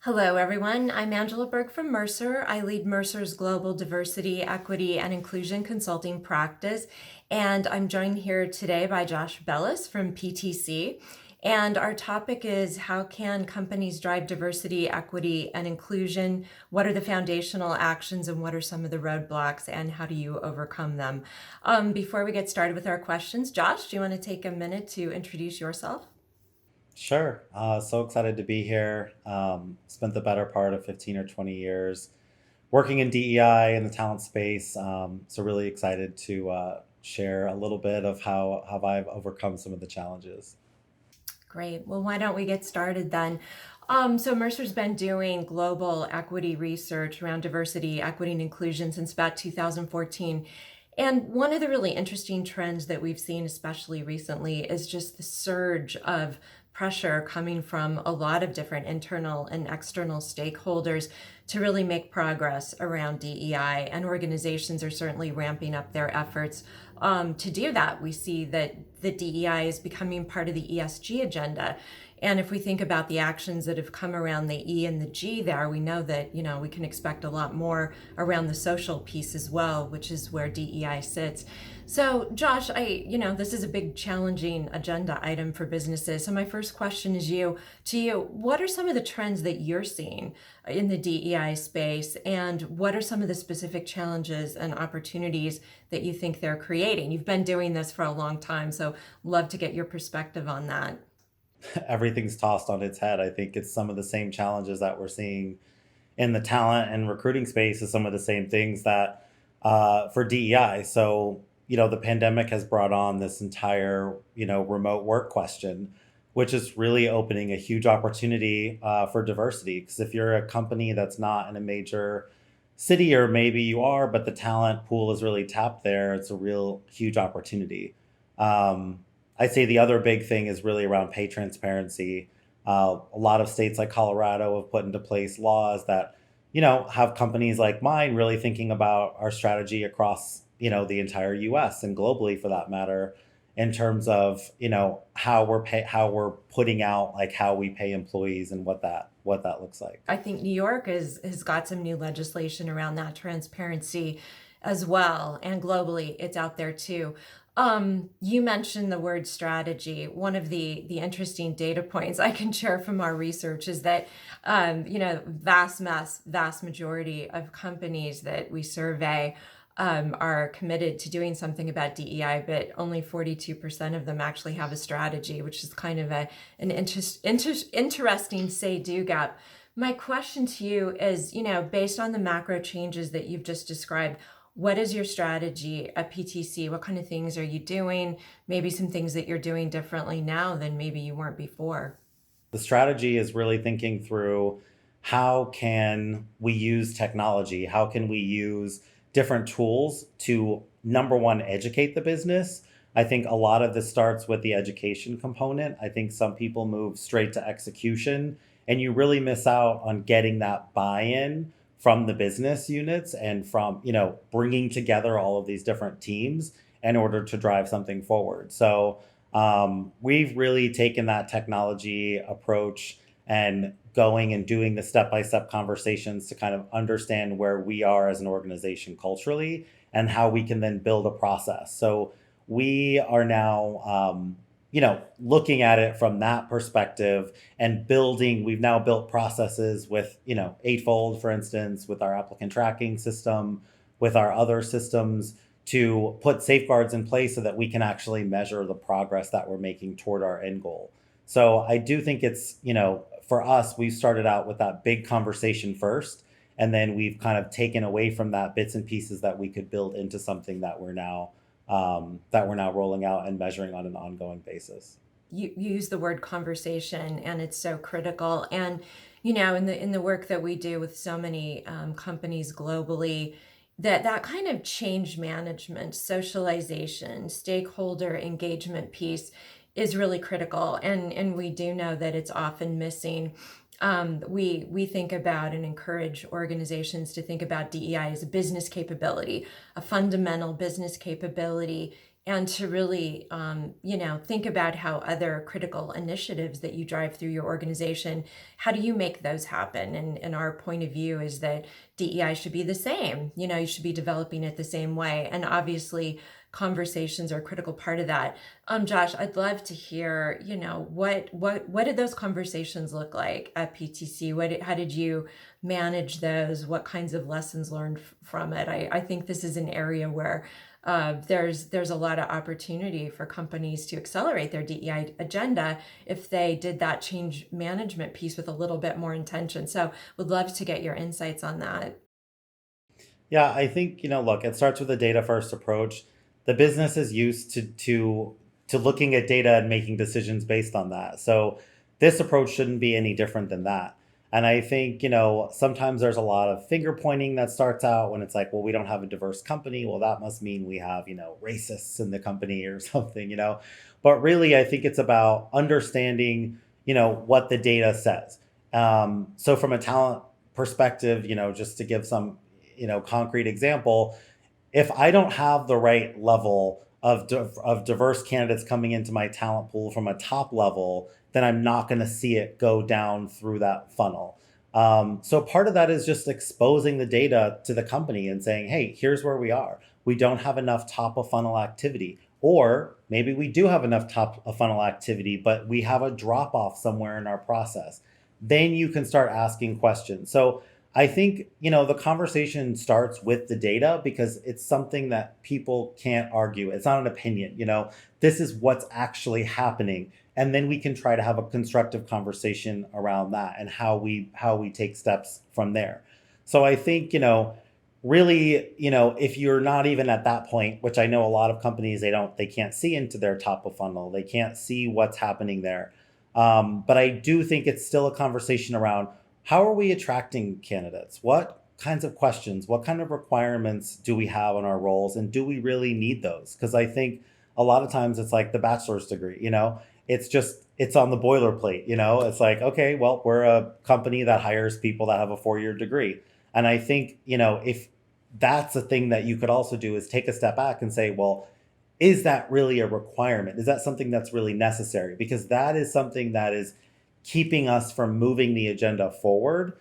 Hello, everyone. I'm Angela Berg from Mercer. I lead Mercer's global diversity, equity, and inclusion consulting practice. And I'm joined here today by Josh Bellis from PTC. And our topic is how can companies drive diversity, equity, and inclusion? What are the foundational actions and what are some of the roadblocks and how do you overcome them? Before we get started with our questions, Josh, do you want to take a minute to introduce yourself? Sure. So excited to be here. Spent the better part of 15 or 20 years working in DEI in the talent space. So really excited to share a little bit of how I've overcome some of the challenges. Great. Well, why don't we get started then? So Mercer's been doing global equity research around diversity, equity, and inclusion since about 2014. And one of the really interesting trends that we've seen, especially recently, is just the surge of pressure coming from a lot of different internal and external stakeholders to really make progress around DEI. And organizations are certainly ramping up their efforts to do that. We see that the DEI is becoming part of the ESG agenda. And if we think about the actions that have come around the E and the G there, we know that, we can expect a lot more around the social piece as well, which is where DEI sits. So, Josh, this is a big challenging agenda item for businesses. So my first question is to you, what are some of the trends that you're seeing in the DEI space and what are some of the specific challenges and opportunities that you think they're creating? You've been doing this for a long time, so love to get your perspective on that. Everything's tossed on its head. I think it's some of the same challenges that we're seeing in the talent and recruiting space is some of the same things that for DEI. So, the pandemic has brought on this entire, remote work question, which is really opening a huge opportunity for diversity. Because if you're a company that's not in a major city, or maybe you are, but the talent pool is really tapped there, it's a real huge opportunity. I'd say the other big thing is really around pay transparency. A lot of states like Colorado have put into place laws that, have companies like mine really thinking about our strategy across, the entire US and globally for that matter, in terms of, how we're putting out like how we pay employees and what that looks like. I think New York has got some new legislation around that transparency as well, and globally it's out there too. You mentioned the word strategy. One of the interesting data points I can share from our research is that vast majority of companies that we survey are committed to doing something about DEI, but only 42% of them actually have a strategy, which is kind of interesting say-do gap. My question to you is, based on the macro changes that you've just described, what is your strategy at PTC? What kind of things are you doing? Maybe some things that you're doing differently now than maybe you weren't before. The strategy is really thinking through how can we use technology? How can we use different tools to, number one, educate the business? I think a lot of this starts with the education component. I think some people move straight to execution, and you really miss out on getting that buy-in from the business units and from, bringing together all of these different teams in order to drive something forward. So, we've really taken that technology approach and going and doing the step by step conversations to kind of understand where we are as an organization culturally and how we can then build a process. So we are now, looking at it from that perspective and building. We've now built processes with, Eightfold, for instance, with our applicant tracking system, with our other systems to put safeguards in place so that we can actually measure the progress that we're making toward our end goal. So I do think it's, for us, we started out with that big conversation first, and then we've kind of taken away from that bits and pieces that we could build into something that we're now rolling out and measuring on an ongoing basis. You use the word conversation and it's so critical. And in the work that we do with so many companies globally, that kind of change management, socialization, stakeholder engagement piece is really critical, and we do know that it's often missing. We think about and encourage organizations to think about DEI as a business capability, a fundamental business capability and to really, think about how other critical initiatives that you drive through your organization, how do you make those happen? And our point of view is that DEI should be the same. You should be developing it the same way. And obviously, conversations are a critical part of that. Josh, I'd love to hear, what did those conversations look like at PTC? How did you manage those? What kinds of lessons learned from it? I think this is an area where there's a lot of opportunity for companies to accelerate their DEI agenda if they did that change management piece with a little bit more intention. So, would love to get your insights on that. Yeah, I think, look, it starts with a data first approach. The business is used to looking at data and making decisions based on that. So this approach shouldn't be any different than that. And I think, sometimes there's a lot of finger pointing that starts out when it's like, well, we don't have a diverse company. Well, that must mean we have, racists in the company or something. But really, I think it's about understanding, what the data says. So from a talent perspective, just to give some concrete example, if I don't have the right level of diverse candidates coming into my talent pool from a top level, then I'm not going to see it go down through that funnel. So part of that is just exposing the data to the company and saying, hey, here's where we are. We don't have enough top of funnel activity. Or maybe we do have enough top of funnel activity, but we have a drop off somewhere in our process. Then you can start asking questions. So I think, the conversation starts with the data because it's something that people can't argue. It's not an opinion, this is what's actually happening. And then we can try to have a constructive conversation around that and how we take steps from there. So I think, really, if you're not even at that point, which I know a lot of companies, they can't see into their top of funnel. They can't see what's happening there. But I do think it's still a conversation around how are we attracting candidates? What kinds of questions, what kind of requirements do we have on our roles? And do we really need those? Because I think a lot of times it's like the bachelor's degree, it's on the boilerplate, it's like, okay, well, we're a company that hires people that have a 4-year degree. And I think, if that's a thing that you could also do is take a step back and say, well, is that really a requirement? Is that something that's really necessary? Because that is something that is keeping us from moving the agenda forward,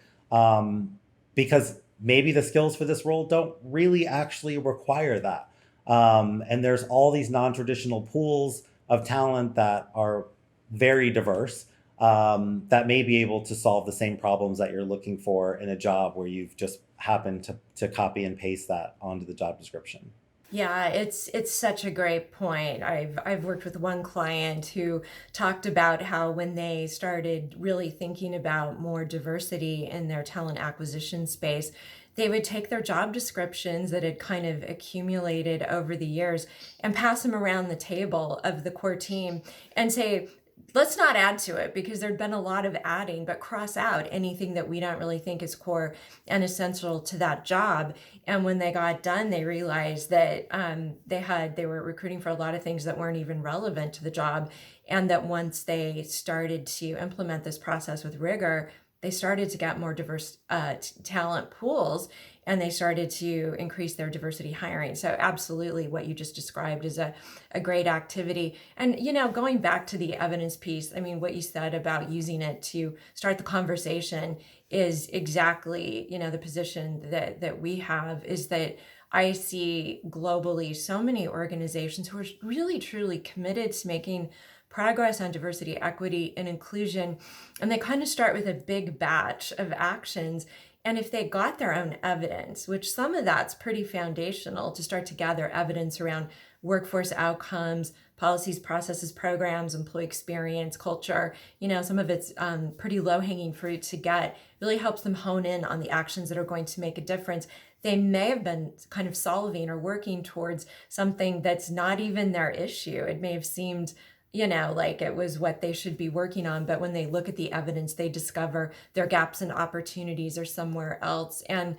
because maybe the skills for this role don't really actually require that. And there's all these non-traditional pools of talent that are very diverse, that may be able to solve the same problems that you're looking for in a job where you've just happened to copy and paste that onto the job description. Yeah, it's such a great point. I've worked with one client who talked about how when they started really thinking about more diversity in their talent acquisition space, they would take their job descriptions that had kind of accumulated over the years and pass them around the table of the core team and say, let's not add to it because there'd been a lot of adding, but cross out anything that we don't really think is core and essential to that job. And when they got done, they realized that they were recruiting for a lot of things that weren't even relevant to the job, and that once they started to implement this process with rigor, they started to get more diverse talent pools, and they started to increase their diversity hiring. So absolutely what you just described is a great activity. And, going back to the evidence piece, I mean, what you said about using it to start the conversation is exactly, the position that we have, is that I see globally so many organizations who are really truly committed to making progress on diversity, equity, and inclusion. And they kind of start with a big batch of actions. And if they got their own evidence, which some of that's pretty foundational to start to gather evidence around workforce outcomes, policies, processes, programs, employee experience, culture, some of it's pretty low hanging fruit to get, really helps them hone in on the actions that are going to make a difference. They may have been kind of solving or working towards something that's not even their issue. It may have seemed like it was what they should be working on. But when they look at the evidence, they discover their gaps and opportunities are somewhere else. And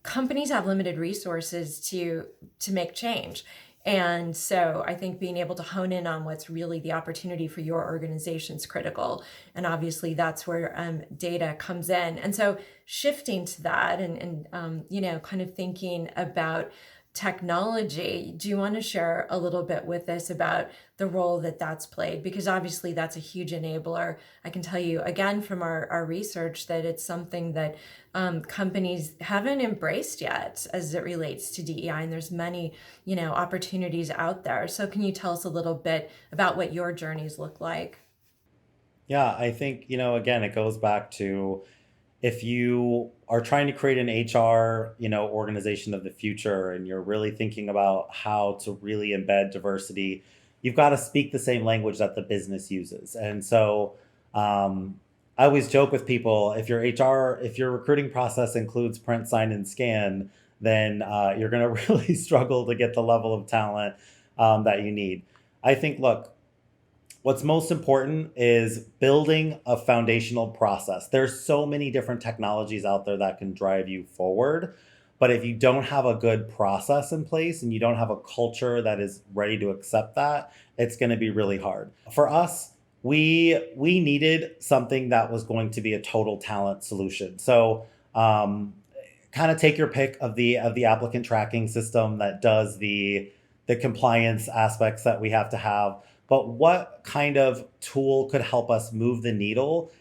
companies have limited resources to make change. And so I think being able to hone in on what's really the opportunity for your organization is critical. And obviously that's where data comes in. And so shifting to that and kind of thinking about technology. Do you want to share a little bit with us about the role that that's played? Because obviously that's a huge enabler. I can tell you again from our research that it's something that companies haven't embraced yet as it relates to DEI, and there's many, opportunities out there. So can you tell us a little bit about what your journeys look like? Yeah, I think, again, it goes back to if you are trying to create an HR, organization of the future and you're really thinking about how to really embed diversity, you've got to speak the same language that the business uses. And so I always joke with people, if your recruiting process includes print, sign, and scan, then you're going to really struggle to get the level of talent that you need. I think, look, what's most important is building a foundational process. There's so many different technologies out there that can drive you forward. But if you don't have a good process in place and you don't have a culture that is ready to accept that, it's going to be really hard. For us, we needed something that was going to be a total talent solution. So kind of take your pick of the applicant tracking system that does the compliance aspects that we have to have, but what kind of tool could help us move the needle?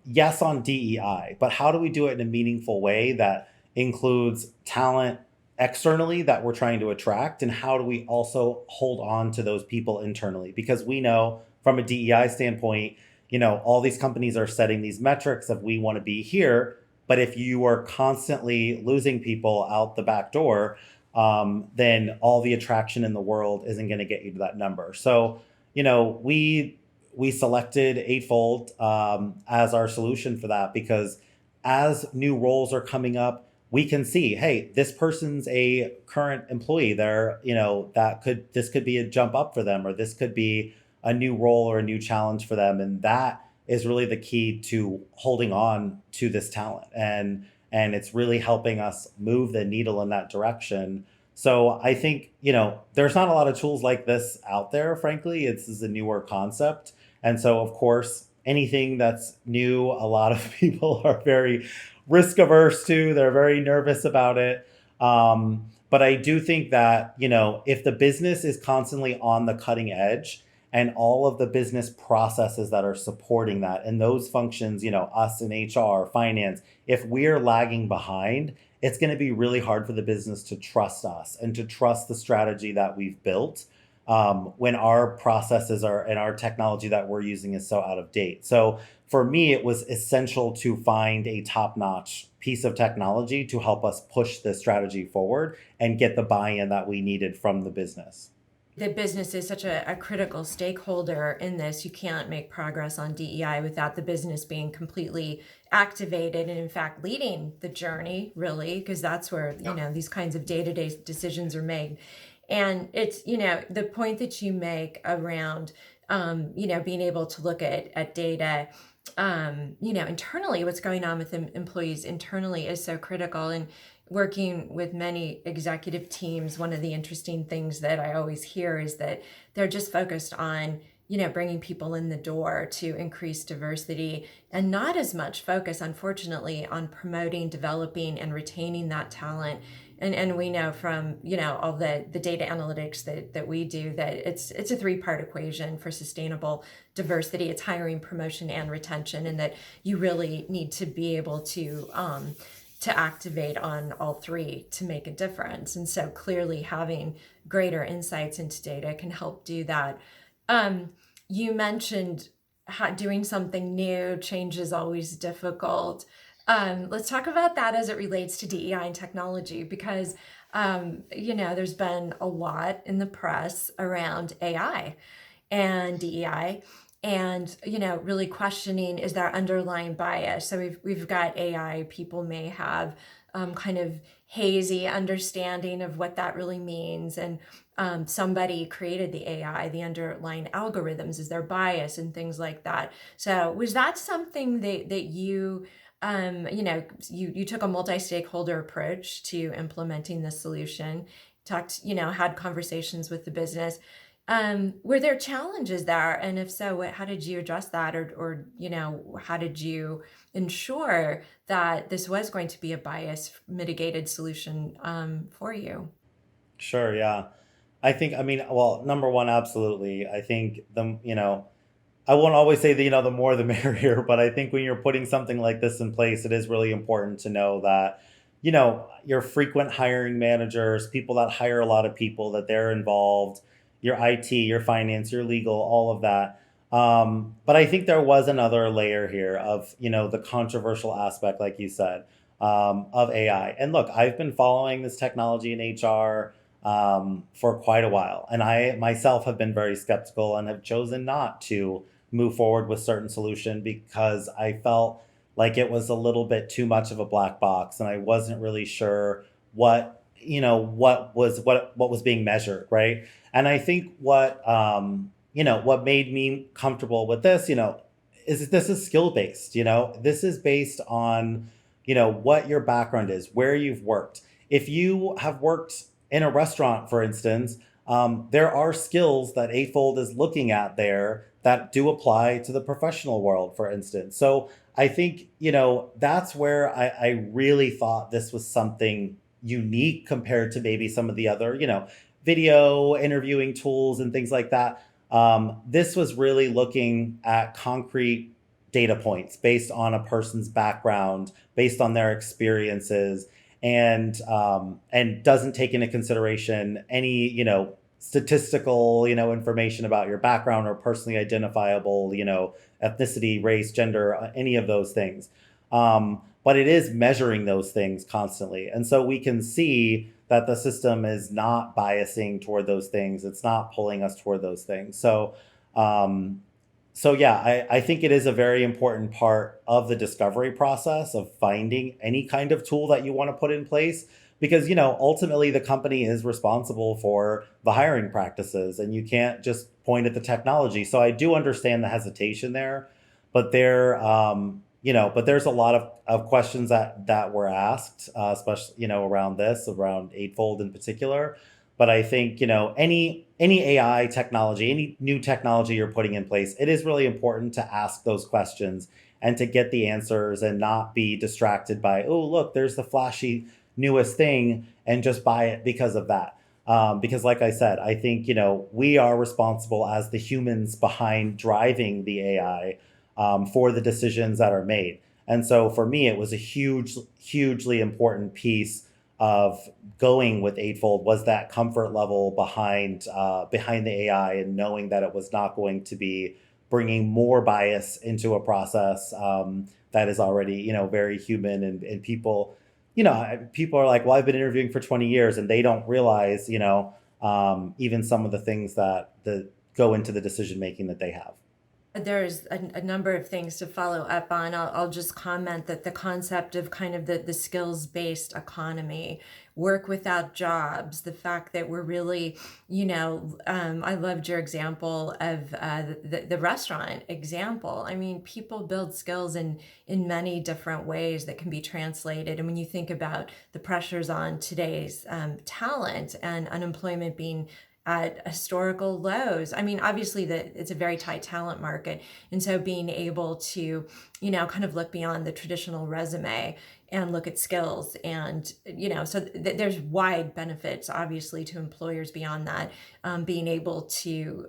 Yes, on DEI, but how do we do it in a meaningful way that includes talent externally that we're trying to attract? And how do we also hold on to those people internally? Because we know from a DEI standpoint, all these companies are setting these metrics of we want to be here. But if you are constantly losing people out the back door, then all the attraction in the world isn't going to get you to that number. So, we selected Eightfold as our solution for that because as new roles are coming up, we can see, hey, this person's a current employee. This could be a jump up for them, or this could be a new role or a new challenge for them, and that is really the key to holding on to this talent. And it's really helping us move the needle in that direction. So I think, there's not a lot of tools like this out there, frankly. This is a newer concept. And so, of course, anything that's new, a lot of people are very risk averse to. They're very nervous about it. But I do think that, if the business is constantly on the cutting edge and all of the business processes that are supporting that and those functions, us in HR, finance, if we're lagging behind, it's going to be really hard for the business to trust us and to trust the strategy that we've built when our processes are and our technology that we're using is so out of date. So for me, it was essential to find a top-notch piece of technology to help us push the strategy forward and get the buy-in that we needed from the business. The business is such a critical stakeholder in this. You can't make progress on DEI without the business being completely activated and, in fact, leading the journey, really, because that's where, these kinds of day-to-day decisions are made. And it's, the point that you make around, being able to look at data, internally, what's going on with employees internally is so critical. And working with many executive teams, one of the interesting things that I always hear is that they're just focused on, bringing people in the door to increase diversity and not as much focus, unfortunately, on promoting, developing, and retaining that talent. And we know from, all the data analytics that we do that it's a three-part equation for sustainable diversity. It's hiring, promotion, and retention, and that you really need to be able to activate on all three to make a difference. And so clearly having greater insights into data can help do that. You mentioned doing something new, change is always difficult. Let's talk about that as it relates to DEI and technology, because, there's been a lot in the press around AI and DEI and, really questioning, is there underlying bias? So we've got AI, people may have kind of hazy understanding of what that really means. And somebody created the AI, the underlying algorithms, is there bias and things like that. So was that something that you, you took a multi-stakeholder approach to implementing the solution, had conversations with the business. Were there challenges there? And if so, how did you address that? Or how did you ensure that this was going to be a bias mitigated solution for you? Sure, yeah. I think, I mean, well, number one, absolutely. I think I won't always say that, the more the merrier, but I think when you're putting something like this in place, it is really important to know that, your frequent hiring managers, people that hire a lot of people, that they're involved, your IT, your finance, your legal, all of that. But I think there was another layer here of, the controversial aspect, like you said, of AI. And look, I've been following this technology in HR for quite a while. And I myself have been very skeptical and have chosen not to move forward with certain solution because I felt like it was a little bit too much of a black box and I wasn't really sure what was being measured, right? And I think what made me comfortable with this, is that this is skill based, this is based on what your background is, where you've worked. If you have worked in a restaurant, for instance, there are skills that Eightfold is looking at there that do apply to the professional world, for instance. So I think, that's where I really thought this was something unique compared to maybe some of the other, video interviewing tools and things like that. This was really looking at concrete data points based on a person's background, based on their experiences, and doesn't take into consideration any statistical information about your background or personally identifiable ethnicity, race, gender, any of those things. But it is measuring those things constantly, and so we can see that the system is not biasing toward those things. It's not pulling us toward those things. Um, so yeah, I think it is a very important part of the discovery process of finding any kind of tool that you want to put in place because ultimately the company is responsible for the hiring practices and you can't just point at the technology. So I do understand the hesitation there, but there's a lot of questions that were asked, especially around this, around Eightfold in particular. But I think any AI technology, any new technology you're putting in place, it is really important to ask those questions and to get the answers and not be distracted by, oh, look, there's the flashy newest thing and just buy it because of that. Because, like I said, I think we are responsible as the humans behind driving the AI for the decisions that are made. And so for me, it was a hugely important piece of going with Eightfold was that comfort level behind the AI and knowing that it was not going to be bringing more bias into a process that is already very human and people are like, well, I've been interviewing for 20 years and they don't realize even some of the things that go into the decision making that they have. There's a number of things to follow up on. I'll just comment that the concept of kind of the skills-based economy, work without jobs, the fact that we're really, I loved your example of the restaurant example. I mean, people build skills in many different ways that can be translated. And when you think about the pressures on today's talent and unemployment being at historical lows. I mean, obviously it's a very tight talent market. And so being able to, kind of look beyond the traditional resume and look at skills and, there's wide benefits, obviously, to employers beyond that. Being able to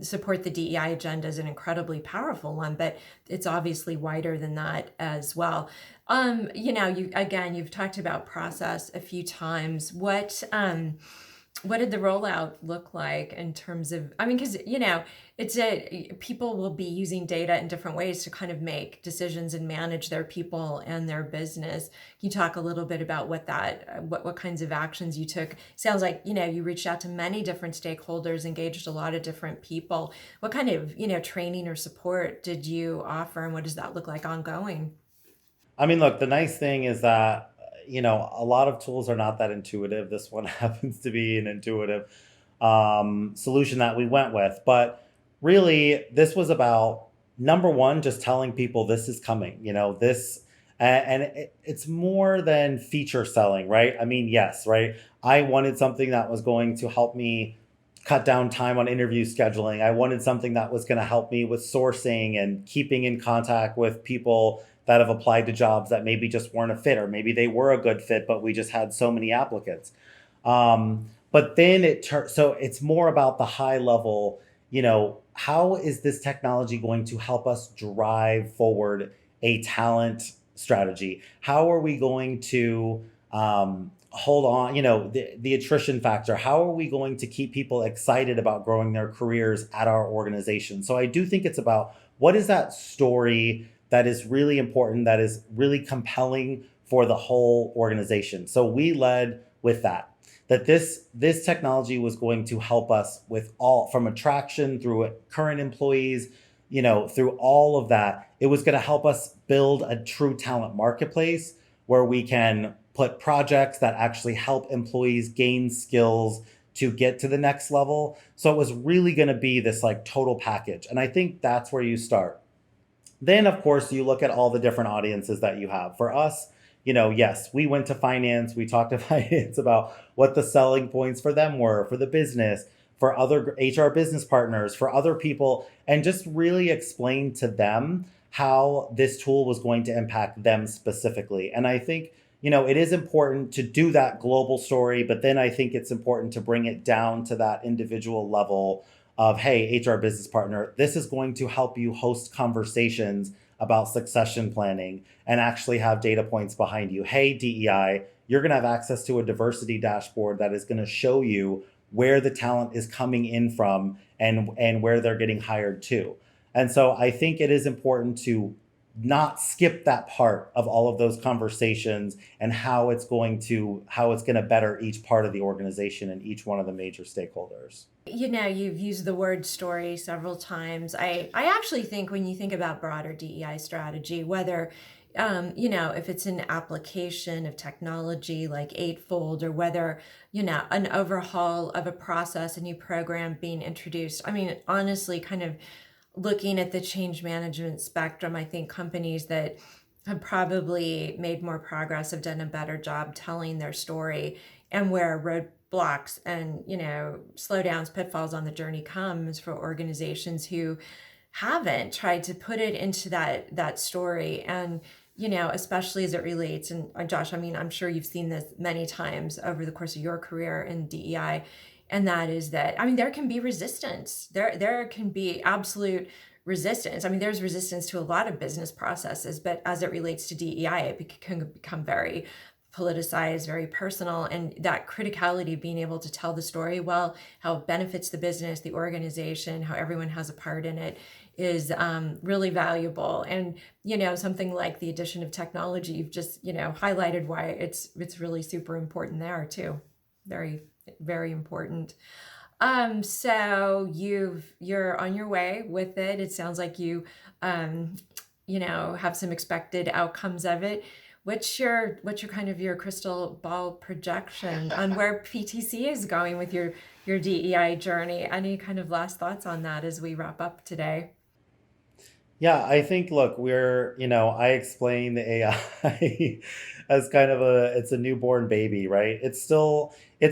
support the DEI agenda is an incredibly powerful one, but it's obviously wider than that as well. You've talked about process a few times. What did the rollout look like in terms of, I mean, because, people will be using data in different ways to kind of make decisions and manage their people and their business. Can you talk a little bit about what kinds of actions you took? Sounds like, you reached out to many different stakeholders, engaged a lot of different people. What kind of, training or support did you offer and what does that look like ongoing? I mean, look, the nice thing is that, a lot of tools are not that intuitive. This one happens to be an intuitive solution that we went with. But really, this was about number one, just telling people this is coming, and it's more than feature selling, right? I mean, yes, right? I wanted something that was going to help me cut down time on interview scheduling. I wanted something that was going to help me with sourcing and keeping in contact with people that have applied to jobs that maybe just weren't a fit, or maybe they were a good fit, but we just had so many applicants. But then so it's more about the high level, how is this technology going to help us drive forward a talent strategy? How are we going to hold on, the attrition factor? How are we going to keep people excited about growing their careers at our organization? So I do think it's about what is that story that is really important, that is really compelling for the whole organization. So we led with that this technology was going to help us with all from attraction through current employees, through all of that. It was going to help us build a true talent marketplace where we can put projects that actually help employees gain skills to get to the next level. So it was really going to be this like total package. And I think that's where you start. Then, of course, you look at all the different audiences that you have. For us, yes, we went to finance. We talked to finance about what the selling points for them were, for the business, for other HR business partners, for other people, and just really explain to them how this tool was going to impact them specifically. And I think, it is important to do that global story, but then I think it's important to bring it down to that individual level of, hey, HR business partner, this is going to help you host conversations about succession planning and actually have data points behind you. Hey, DEI, you're going to have access to a diversity dashboard that is going to show you where the talent is coming in from and where they're getting hired to. And so I think it is important to not skip that part of all of those conversations and how it's going to better each part of the organization and each one of the major stakeholders. You've used the word story several times. I actually think when you think about broader DEI strategy, whether, if it's an application of technology like Eightfold, or whether, an overhaul of a process, a new program being introduced. I mean, honestly, kind of looking at the change management spectrum, I think companies that have probably made more progress have done a better job telling their story, and where roadblocks and slowdowns, pitfalls on the journey comes for organizations who haven't tried to put it into that story. And especially as it relates, and Josh, I mean, I'm sure you've seen this many times over the course of your career in DEI, and that is that, I mean, there can be resistance. There can be absolute resistance. I mean, there's resistance to a lot of business processes, but as it relates to DEI, it can become very politicized, very personal, and that criticality of being able to tell the story well, how it benefits the business, the organization, how everyone has a part in it, is really valuable. And something like the addition of technology, you've just highlighted why it's really super important there too. Very, very important. So you're on your way with it. It sounds like you have some expected outcomes of it. What's your kind of your crystal ball projection on where PTC is going with your DEI journey? Any kind of last thoughts on that as we wrap up today? Yeah, I think, look, I explain the AI as kind of it's a newborn baby, right? It's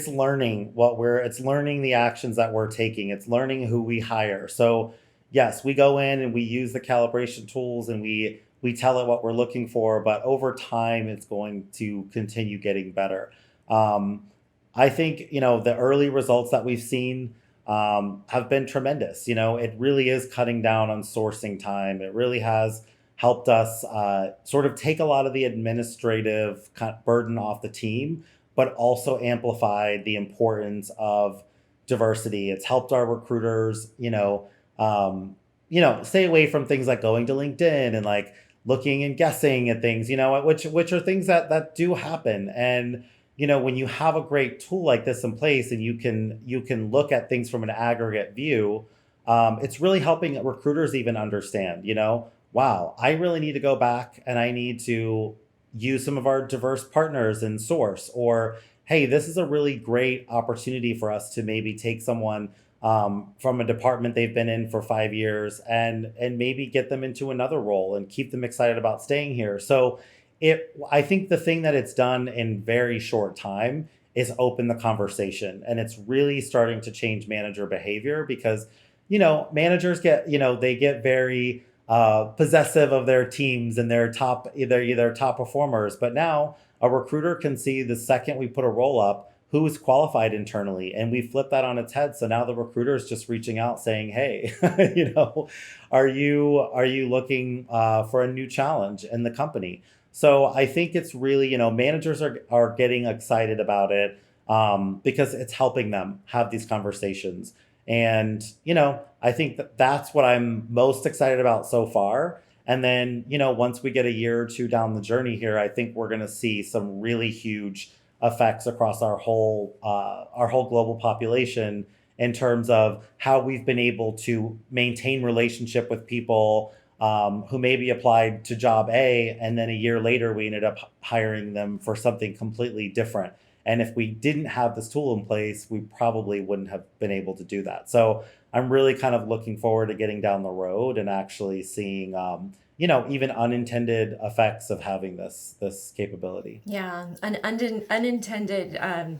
learning it's learning the actions that we're taking. It's learning who we hire. So yes, we go in and we use the calibration tools and we tell it what we're looking for, but over time, it's going to continue getting better. I think, the early results that we've seen have been tremendous. It really is cutting down on sourcing time. It really has helped us sort of take a lot of the administrative burden off the team, but also amplified the importance of diversity. It's helped our recruiters, stay away from things like going to LinkedIn and like looking and guessing at things, which are things that do happen. And when you have a great tool like this in place and you can look at things from an aggregate view, it's really helping recruiters even understand, wow, I really need to go back and I need to use some of our diverse partners and source, or hey, this is a really great opportunity for us to maybe take someone from a department they've been in for 5 years and maybe get them into another role and keep them excited about staying here. So I think the thing that it's done in very short time is open the conversation, and it's really starting to change manager behavior because, managers they get very possessive of their teams and their either top performers. But now a recruiter can see the second we put a roll up who is qualified internally, and we flip that on its head. So now the recruiter is just reaching out saying, hey, are you looking for a new challenge in the company? So I think it's really, managers are getting excited about it, because it's helping them have these conversations. And, I think that's what I'm most excited about so far. And then, once we get a year or two down the journey here, I think we're going to see some really huge effects across our whole global population in terms of how we've been able to maintain relationship with people, who maybe applied to job A, and then a year later we ended up hiring them for something completely different. And if we didn't have this tool in place, we probably wouldn't have been able to do that. So I'm really kind of looking forward to getting down the road and actually seeing, even unintended effects of having this capability. Yeah, unintended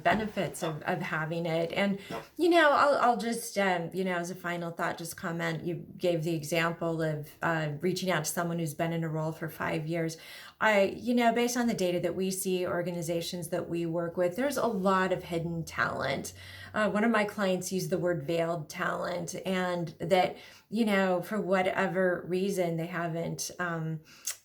benefits of having it. And, I'll just, as a final thought, just comment. You gave the example of reaching out to someone who's been in a role for 5 years. Based on the data that we see, organizations that we work with, there's a lot of hidden talent. One of my clients used the word veiled talent, and that, for whatever reason, they haven't,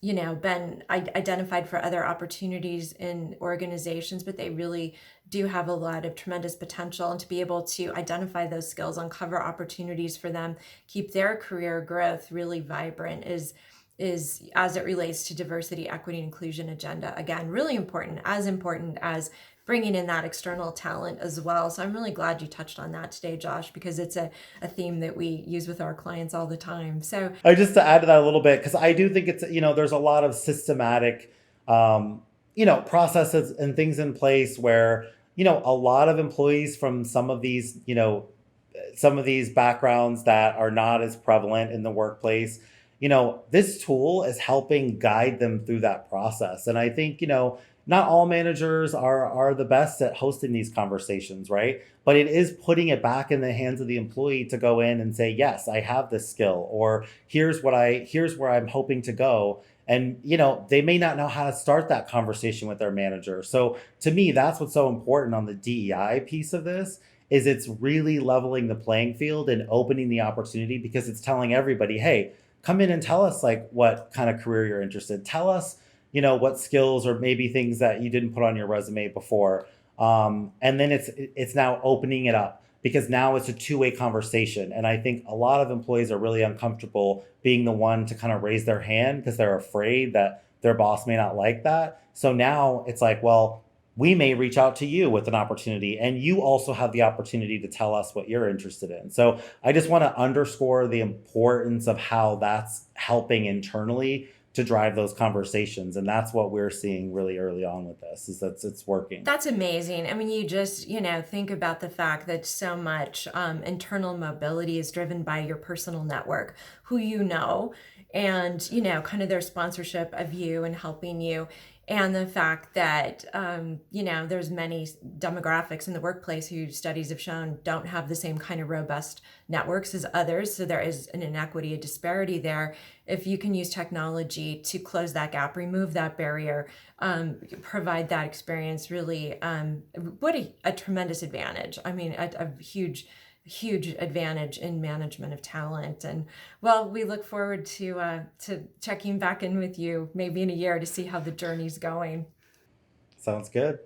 been identified for other opportunities in organizations, but they really do have a lot of tremendous potential. And to be able to identify those skills, uncover opportunities for them, keep their career growth really vibrant is as it relates to diversity, equity, and inclusion agenda. Again, really important as bringing in that external talent as well. So I'm really glad you touched on that today, Josh, because it's a theme that we use with our clients all the time. So Just to add to that a little bit, because I do think it's, there's a lot of systematic, processes and things in place where, a lot of employees from some of these backgrounds that are not as prevalent in the workplace, this tool is helping guide them through that process. And I think, not all managers are the best at hosting these conversations, right? But it is putting it back in the hands of the employee to go in and say, yes, I have this skill, or here's where I'm hoping to go. And, they may not know how to start that conversation with their manager. So to me, that's what's so important on the DEI piece of this, is it's really leveling the playing field and opening the opportunity, because it's telling everybody, hey, come in and tell us like what kind of career you're interested. Tell us, what skills or maybe things that you didn't put on your resume before. And then it's now opening it up, because now it's a two-way conversation. And I think a lot of employees are really uncomfortable being the one to kind of raise their hand because they're afraid that their boss may not like that. So now it's like, well, we may reach out to you with an opportunity, and you also have the opportunity to tell us what you're interested in. So I just want to underscore the importance of how that's helping internally to drive those conversations. And that's what we're seeing really early on with this, is that it's working. that's amazing. I mean, you just, think about the fact that so much internal mobility is driven by your personal network, who you know, and, kind of their sponsorship of you and helping you. And the fact that, there's many demographics in the workplace who studies have shown don't have the same kind of robust networks as others. So there is an inequity, a disparity there. If you can use technology to close that gap, remove that barrier, provide that experience, really, what a tremendous advantage. I mean, a huge advantage in management of talent. And well, we look forward to checking back in with you maybe in a year to see how the journey's going. Sounds good.